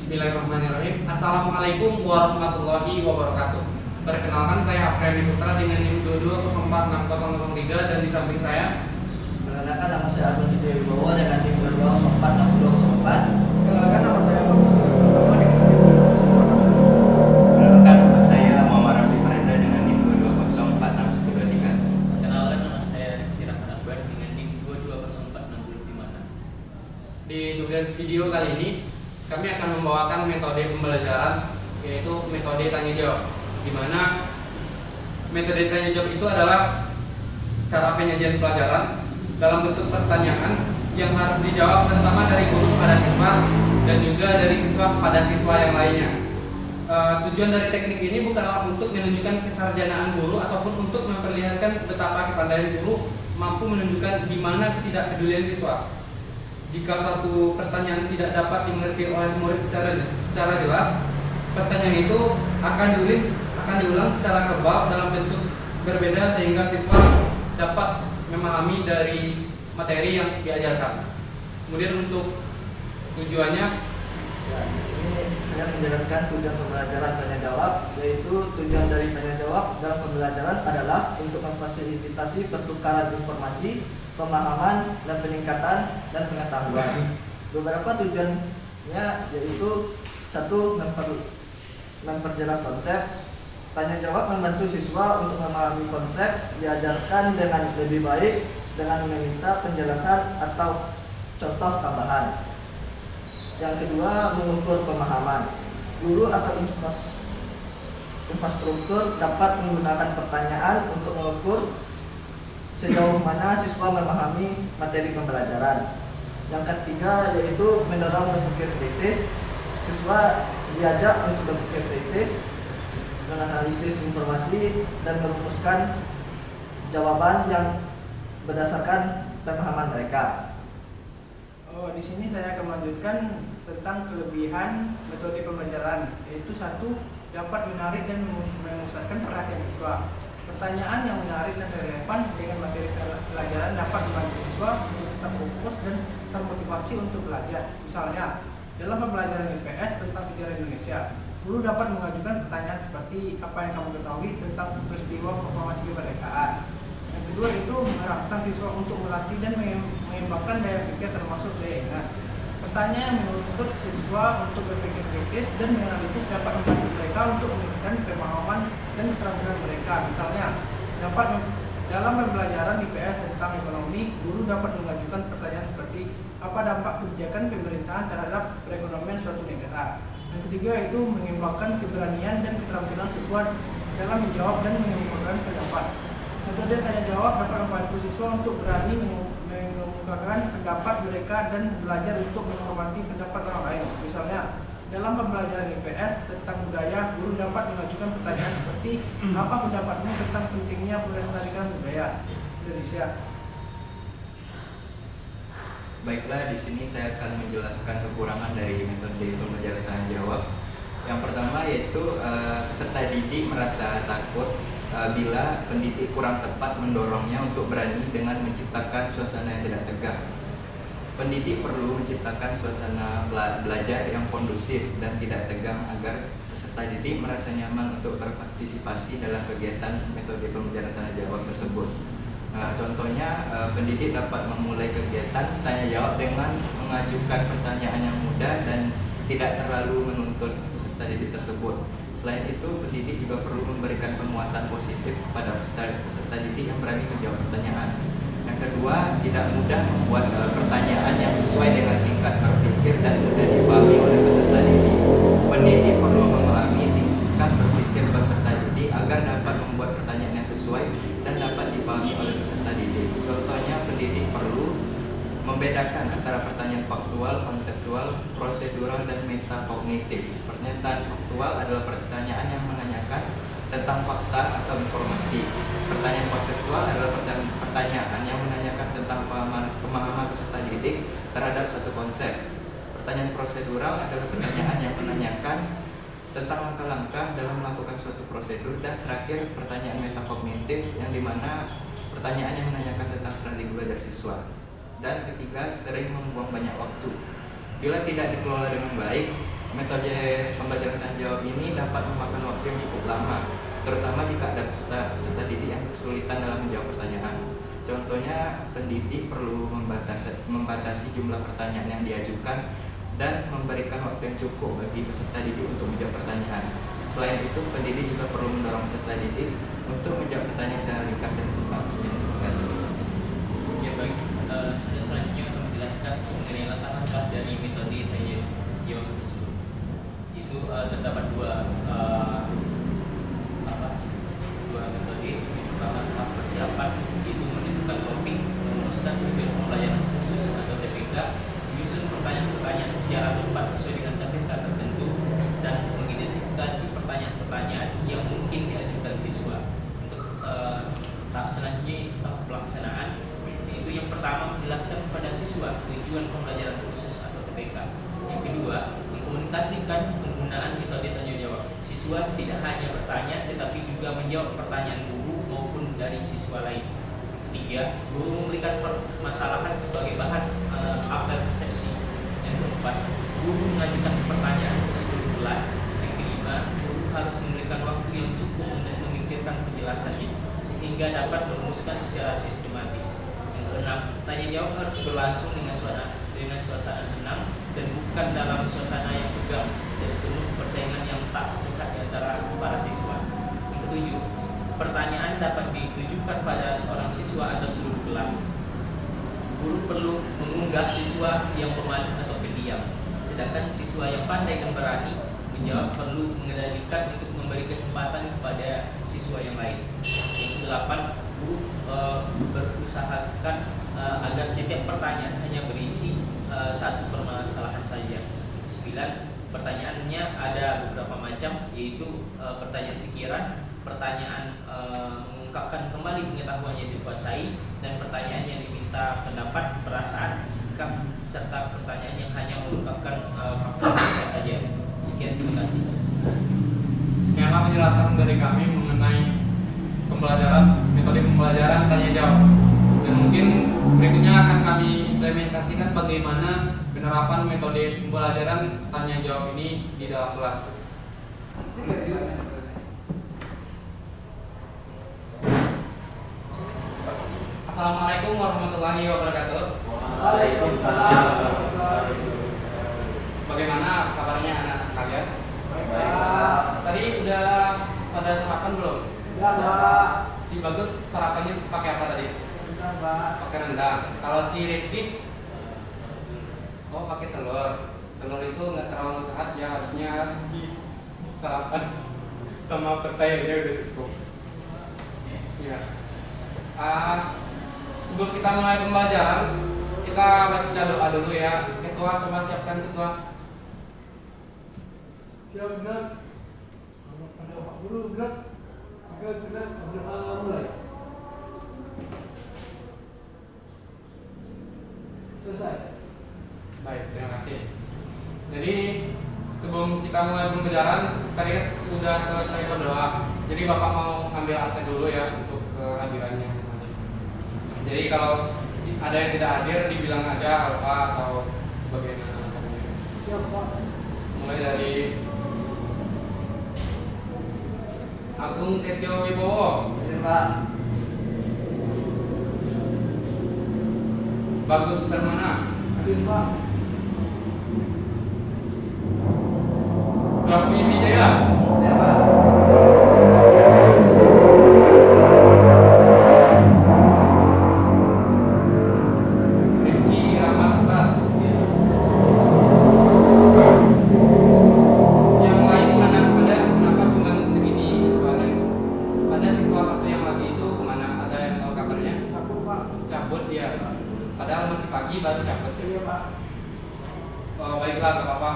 Bismillahirrahmanirrahim. Assalamualaikum warahmatullahi wabarakatuh. Perkenalkan, saya Afriandi Putra dengan NIM 22046003 dan di samping saya. Perkenalkan, nama saya Agung Sidya Wibowo dengan NIM 22046004. Perkenalkan, nama saya Bagus Sidya dengan NIM 22046003. Perkenalkan, nama saya Muhammad Rafi Fareza dengan NIM 22046123. Perkenalkan, nama saya Rahman Akbar dengan NIM 220465. Di tugas video kali ini kami akan membawakan metode pembelajaran, yaitu metode tanya jawab, di mana metode tanya jawab itu adalah cara penyajian pelajaran dalam bentuk pertanyaan yang harus dijawab terutama dari guru kepada siswa dan juga dari siswa kepada siswa yang lainnya. Tujuan dari teknik ini bukanlah untuk menunjukkan kesarjanaan guru ataupun untuk memperlihatkan betapa kepandaian guru mampu menunjukkan di mana ketidakpedulian siswa. Jika suatu pertanyaan tidak dapat dimengerti oleh murid secara jelas, pertanyaan itu akan diulang secara verbal dalam bentuk berbeda sehingga siswa dapat memahami dari materi yang diajarkan. Kemudian untuk tujuannya, Ini saya menjelaskan tujuan pembelajaran tanya jawab, yaitu tujuan dari tanya jawab dalam pembelajaran adalah untuk memfasilitasi pertukaran informasi, pemahaman, dan peningkatan dan pengetahuan. Beberapa tujuannya yaitu: satu, memperjelas konsep. Tanya jawab membantu siswa untuk memahami konsep diajarkan dengan lebih baik dengan meminta penjelasan atau contoh tambahan. Yang kedua, mengukur pemahaman. Guru atau infrastruktur dapat menggunakan pertanyaan untuk mengukur sejauh mana siswa memahami materi pembelajaran. Yang ketiga yaitu mendorong berpikir kritis. Siswa diajak untuk berpikir kritis, menganalisis informasi, dan merumuskan jawaban yang berdasarkan pemahaman mereka. Di sini saya akan melanjutkan tentang kelebihan metode pembelajaran, yaitu satu, dapat menarik dan memusatkan perhatian siswa. Pertanyaan yang menarik dan relevan dengan materi pelajaran dapat membantu siswa untuk tetap fokus dan termotivasi untuk belajar. Misalnya, dalam pembelajaran IPS tentang sejarah Indonesia, guru dapat mengajukan pertanyaan seperti apa yang kamu ketahui tentang peristiwa proklamasi kemerdekaan. Yang kedua itu merangsang siswa untuk melatih dan mengembangkan daya pikir termasuk daya ingat. Pertanyaan yang menuntut siswa untuk berpikir kritis dan menganalisis dapat membantu mereka untuk meningkatkan pemahaman dan keterampilan mereka. Misalnya, dalam pembelajaran IPS tentang ekonomi, guru dapat mengajukan pertanyaan seperti apa dampak kebijakan pemerintahan terhadap perekonomian suatu negara. Yang ketiga itu mengembangkan keberanian dan keterampilan siswa dalam menjawab dan mengemukakan pendapat. Metode tanya jawab dapat membantu siswa untuk berani mengemukakan pendapat mereka dan belajar untuk menghormati pendapat orang lain. Misalnya, dalam pembelajaran IPS tentang budaya, guru dapat mengajukan pertanyaan seperti apa pendapatmu tentang pentingnya melestarikan budaya Indonesia. Baiklah, di sini saya akan menjelaskan kekurangan dari metode pembelajaran tanya jawab. Yang pertama yaitu peserta didik merasa takut bila pendidik kurang tepat mendorongnya untuk berani dengan menciptakan suasana yang tidak tegang. Pendidik perlu menciptakan suasana belajar yang kondusif dan tidak tegang agar peserta didik merasa nyaman untuk berpartisipasi dalam kegiatan metode pembelajaran tanya jawab tersebut. Contohnya, pendidik dapat memulai kegiatan tanya jawab dengan mengajukan pertanyaan yang mudah dan tidak terlalu menuntut peserta didik tersebut. Selain itu, pendidik juga perlu memberikan penguatan positif kepada peserta didik yang berani menjawab pertanyaan. Yang kedua, tidak mudah membuat pertanyaan yang sesuai dengan tingkat berpikir dan mudah dipahami oleh peserta didik. Pendidik perlu memahami tingkat berpikir peserta didik agar dapat membuat pertanyaan yang sesuai dan dapat dipahami oleh peserta didik. Contohnya, pendidik perlu membedakan antara pertanyaan faktual, konseptual, prosedural, dan metakognitif. Pernyataan faktual adalah pertanyaan yang menanyakan tentang fakta atau informasi. Pertanyaan konseptual adalah pertanyaan yang menanyakan tentang pemahaman peserta didik terhadap suatu konsep. Pertanyaan prosedural adalah pertanyaan yang menanyakan tentang langkah-langkah dalam melakukan suatu prosedur. Dan terakhir, pertanyaan metakognitif yang dimana pertanyaan yang menanyakan tentang strategi belajar siswa. Dan ketiga, sering membuang banyak waktu. Bila tidak dikelola dengan baik, Metode pembelajaran tanya jawab ini dapat memakan waktu yang cukup lama, terutama jika ada peserta didik yang kesulitan dalam menjawab pertanyaan. Contohnya, pendidik perlu membatasi jumlah pertanyaan yang diajukan dan memberikan waktu yang cukup bagi peserta didik untuk menjawab pertanyaan. Selain itu, pendidik juga perlu mendorong peserta didik untuk menjawab pertanyaan secara ringkas dan tuntas. Terima kasih. Ya baik, saya selanjutnya akan menjelaskan mengenai latar belakang dari metode tanya jawab tersebut. Itu terdapat dua metode. Yang pertama tahap persiapan, itu menentukan topik, merumuskan tujuan pembelajaran khusus atau TPK, menyusun pertanyaan-pertanyaan secara tepat sesuai dengan TPK tertentu, dan mengidentifikasi pertanyaan-pertanyaan yang mungkin diajukan siswa. Untuk tahap selanjutnya, tahap pelaksanaan, itu yang pertama menjelaskan kepada siswa tujuan pembelajaran khusus atau TPK. Yang kedua, mengkomunikasikan penggunaan metode tanya jawab. Siswa tidak hanya bertanya tetapi juga menjawab pertanyaan guru maupun dari siswa lain. Ketiga, guru memberikan permasalahan sebagai bahan apel persepsi. Yang keempat, guru mengajukan pertanyaan ke seluruh kelas. Yang kelima, guru harus memberikan waktu yang cukup untuk memikirkan penjelasannya sehingga dapat merumuskan secara sistematis. Yang keenam, tanya jawab harus berlangsung dengan suasana tenang dan bukan dalam suasana yang tegang dan penuh persaingan yang tak sehat di antara para siswa. Yang ketujuh, pertanyaan dapat ditujukan pada seorang siswa atau seluruh kelas. Guru perlu mengunggah siswa yang pemalu atau pendiam, sedangkan siswa yang pandai dan berani menjawab perlu mengendalikan untuk memberi kesempatan kepada siswa yang lain. Yang kedelapan, guru berusahakan agar setiap pertanyaan hanya berisi satu permasalahan saja. 9. Pertanyaannya ada beberapa macam, yaitu pertanyaan pikiran, pertanyaan mengungkapkan kembali pengetahuan yang dikuasai, dan pertanyaan yang diminta pendapat, perasaan, sikap, serta pertanyaan yang hanya mengungkapkan fakta saja. Sekian, terima kasih. Sekianlah penjelasan dari kami mengenai metode pembelajaran tanya jawab. Dan mungkin berikutnya akan kami implementasikan bagaimana penerapan metode pembelajaran tanya jawab ini di dalam kelas. Assalamualaikum warahmatullahi wabarakatuh. Waalaikumsalam. Bagaimana kabarnya anak sekalian? Baik. Tadi udah pada sarapan belum? Sudah, Pak. Si Bagus sarapannya pakai apa tadi? Sudah, Pak. Pakai rendang. Kalau si Rifki, pakai telur. Telur itu nggak terlalu sehat ya, harusnya sarapan sama petai aja udah cukup. Ya. Sebelum kita mulai pembelajaran, kita baca doa dulu ya. Ketua, coba siapkan ketua. Siap, benar. Ada apa dulu, benar? Agak benar, berdoa mulai. Selesai. Baik, terima kasih. Jadi sebelum kita mulai pembelajaran, tadi kan sudah selesai berdoa. Jadi Bapak mau ambil absen dulu ya untuk kehadirannya. Jadi kalau ada yang tidak hadir, dibilang aja alfa atau sebagainya macamnya. Siapa? Mulai dari Agung Setio Wibowo. Iya, Pak. Bagus Permana. Hadir, Pak. Raffi Wijaya. Ya, Pak. Rifki Rahmat Akbar. Yang lain mana? Ada kenapa cuma segini siswanya? Ada siswa satu yang lagi itu kemana? Ada yang tahu kabarnya? Cabut, Pak. Cabut dia. Padahal masih pagi baru cabut. Iya, Pak. Oh, baiklah, gak apa-apa.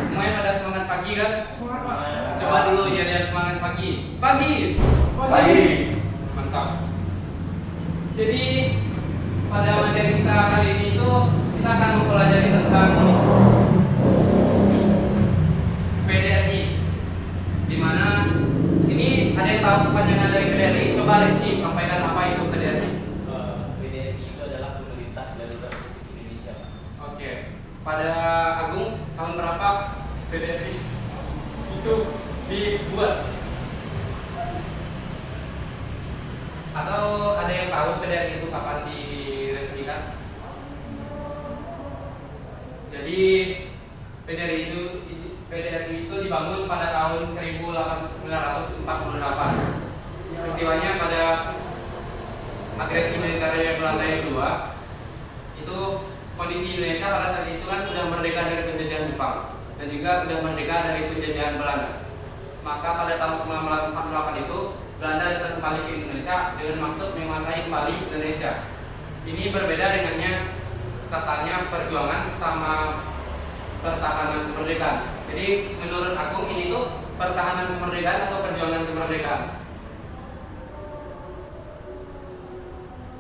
Semuanya pada semangat pagi kan? Semangat, Pak. Coba dulu ya lihat semangat pagi. Pagi. Pagi. Mantap. Jadi pada materi kita kali ini itu kita akan mempelajari tentang PDRI. Di mana sini ada yang tahu kepanjangan dari PDRI? Coba Rifki sampaikan apa itu PDRI. PDRI itu adalah Pemerintah Darurat Republik Indonesia. Oke. Pada PDRI itu dibuat? Atau ada yang tahu PDRI itu kapan diresmikan? Jadi PDRI itu dibangun pada tahun 1948. Peristiwanya pada agresi militer Belanda yang kedua. Itu kondisi Indonesia pada saat itu kan sudah merdeka dari penjajahan Jepang dan juga sudah merdeka dari penjajahan Belanda. Maka pada tahun 1948 itu Belanda datang kembali ke Indonesia dengan maksud menguasai kembali Indonesia. Ini berbeda dengannya katanya perjuangan sama pertahanan kemerdekaan. Jadi menurut Agung ini tuh pertahanan kemerdekaan atau perjuangan kemerdekaan?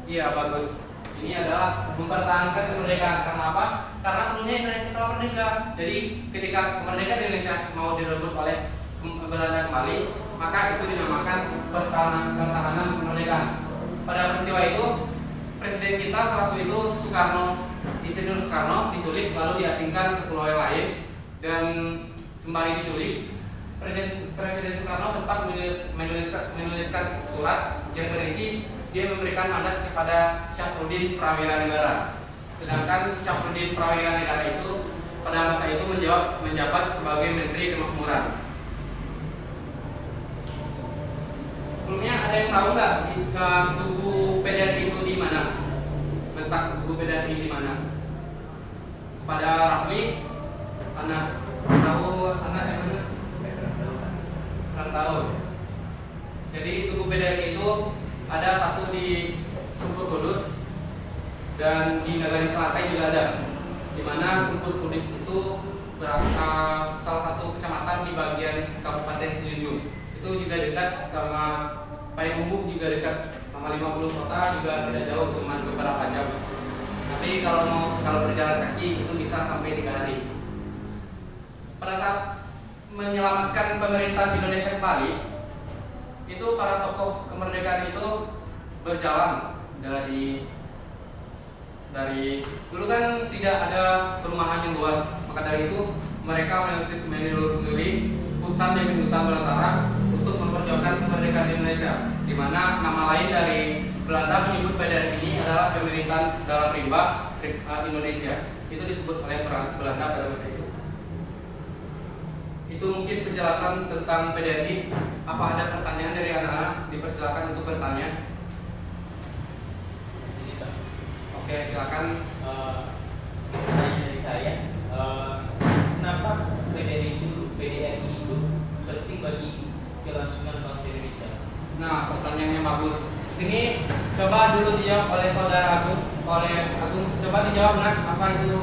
Iya, bagus. Ini adalah mempertahankan kemerdekaan. Karena apa? Karena sebelumnya Indonesia telah merdeka. Jadi ketika kemerdekaan Indonesia mau direbut oleh Belanda kembali, maka itu dinamakan pertahanan kemerdekaan. Pada peristiwa itu, presiden kita saat itu Insinyur Soekarno diculik lalu diasingkan ke pulau yang lain, dan sembari diculik, Presiden Soekarno sempat menuliskan surat yang berisi dia memberikan mandat kepada Syafruddin Prawira Negara. Sedangkan Syafruddin Prawira Negara itu pada masa itu menjabat sebagai Menteri Kemakmuran. Sebelumnya ada yang tahu nggak tugu PDRI itu di mana? Letak tugu PDRI di mana? Pada Rafli, anak tahu anak yang mana? Kurang tahu. Jadi tugu PDRI itu ada satu di Sempur Kudus dan di Nagari Selatan juga ada. Di mana Sempur Kudus itu salah satu kecamatan di bagian Kabupaten Sejunjung. Itu juga dekat sama Payakumbuh, juga dekat sama 50 kota, juga tidak jauh, cuma beberapa jam. Tapi kalau berjalan kaki itu bisa sampai 3 hari. Pada saat menyelamatkan pemerintah Indonesia kembali, itu para tokoh kemerdekaan itu berjalan dari dulu kan tidak ada perumahan yang luas, maka dari itu mereka menelusuri hutan demi hutan belantara untuk memperjuangkan kemerdekaan Indonesia, di mana nama lain dari Belanda menyebut PDRI ini adalah pemerintahan dalam rimba Indonesia. Itu disebut oleh Belanda pada masa itu. Itu mungkin penjelasan tentang PDRI. Apa ada pertanyaan dari anak-anak? Dipersilakan untuk bertanya. Oke, silakan. Pertanyaan dari saya, kenapa PDRI itu penting bagi kelangsungan bangsa Indonesia? Nah, pertanyaannya bagus. Sini coba dulu dijawab oleh saudara Agung. Coba dijawab, nak, apa itu?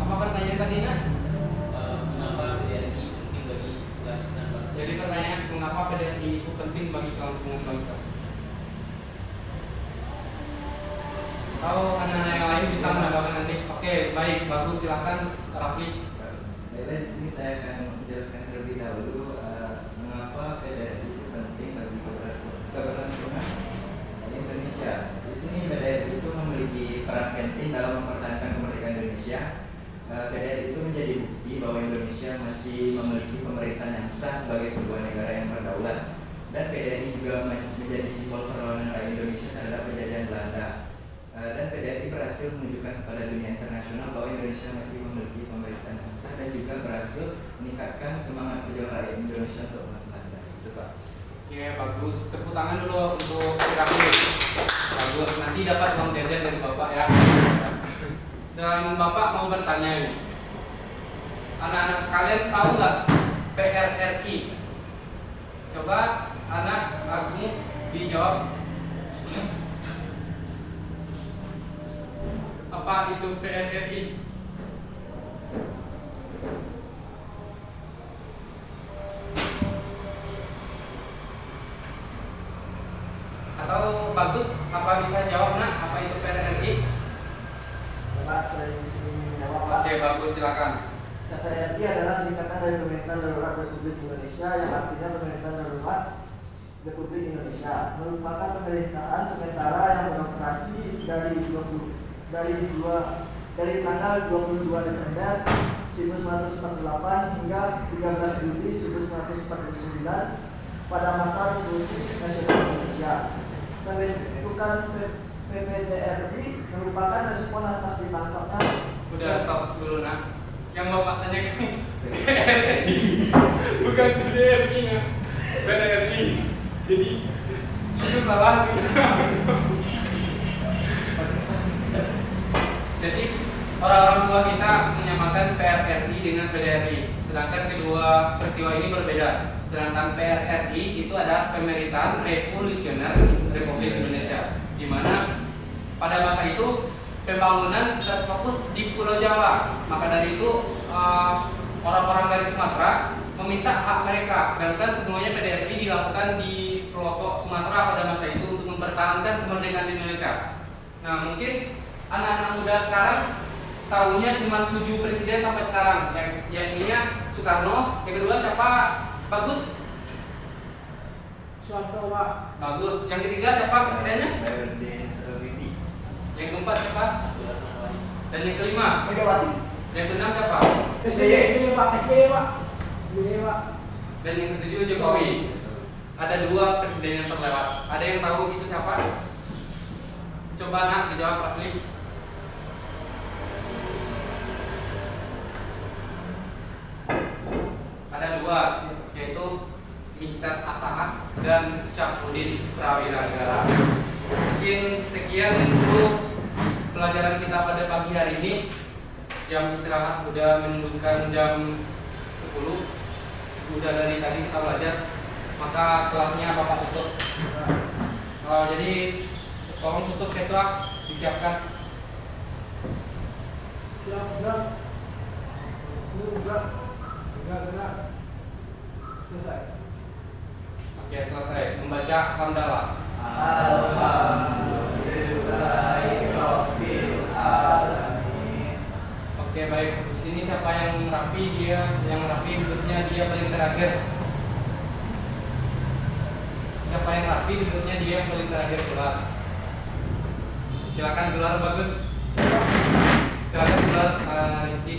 Apa pertanyaan tadi, nak? Kenapa PDRI penting bagi kelangsungan bangsa? Jadi pertanyaan, mengapa PDRI itu penting bagi kelangsungan bangsa? Tahu anak-anak yang lain bisa menambahkan nanti. Oke, baik, bagus, silakan Rafli. Baiklah, di sini saya akan menjelaskan terlebih dahulu mengapa PDRI itu penting bagi keberlangsungan Indonesia. Di sini PDRI itu memiliki peran penting dalam mempertahankan kemerdekaan Indonesia. PDRI itu menjadi bukti bahwa Indonesia masih memiliki pemerintahan yang sah sebagai sebuah negara yang berdaulat, dan PDRI juga menjadi simbol perlawanan rakyat Indonesia terhadap penjajahan Belanda. Dan PDRI berhasil menunjukkan kepada dunia internasional bahwa Indonesia masih memiliki pemerintahan yang sah dan juga berhasil meningkatkan semangat pejuang rakyat Indonesia untuk melawan Belanda. Itu, Pak. Oke, bagus. Tepuk tangan dulu untuk Rafli. Bagus. Nanti dapat uang jajan dari Bapak ya. Dan Bapak mau bertanya ini. Anak-anak sekalian tahu nggak PRRI? Coba anak Agung dijawab. Apa itu PRRI? Atau bagus, apa bisa jawab, nak? Apa itu PRRI? Pak, saya di sini menjawab, Pak. Oke, bagus, silakan. PRRI adalah singkatan dari Pemerintahan Darurat Republik Indonesia, yang artinya pemerintahan darurat Republik Indonesia merupakan pemerintahan sementara yang beroperasi dari tanggal 22 Desember 1948 hingga 13 Juli 1949 pada masa Revolusi Nasional Indonesia. Pembentukan PPDRI merupakan respon atas ditangkapnya. Udah stop dulu nak. Yang bapak tanyakan PRRI bukan PDRI nak. PRRI. Jadi itu salah. Jadi orang-orang tua kita menyamakan PRRI dengan PDRI, sedangkan kedua peristiwa ini berbeda. Sedangkan PRRI itu ada Pemerintahan Revolusioner Republik Indonesia, di mana pada masa itu pembangunan terfokus di Pulau Jawa. Maka dari itu orang-orang dari Sumatera meminta hak mereka, sedangkan semuanya PDRI dilakukan di pelosok Sumatera pada masa itu untuk mempertahankan kemerdekaan Indonesia. Nah, mungkin anak-anak muda sekarang tahunya cuma 7 presiden sampai sekarang, yang ininya Soekarno, yang kedua siapa? Bagus. Soeharto. Bagus. Yang ketiga siapa presidennya? Presiden Soekarno. Yang keempat siapa? Dan yang kelima? Megawati. Yang keenam siapa? SBY Pak. Dan yang ketujuh Jokowi. Ada 2 presiden yang terlewat. Ada yang tahu itu siapa? Coba nak dijawab Rafli. Ada 2, yaitu Mr. Asahat dan Syafruddin Prawiragara. Mungkin sekian untuk pelajaran kita pada pagi hari ini. Jam istirahat udah menunjukkan jam 10. Udah dari tadi kita belajar, maka kelasnya Bapak tutup. Jadi tolong tutup ketua, disiapkan. Siap, gerak. Gerak. Selesai. Oke, selesai. Membaca hamdalah. Alhamdulillahirobbilalamin. Oke, baik. Di sini siapa yang rapi? Yang rapi duduknya dia paling terakhir. Siapa yang rapi duduknya dia yang paling terakhir keluar. Silakan keluar, bagus. Silakan keluar, Rifki.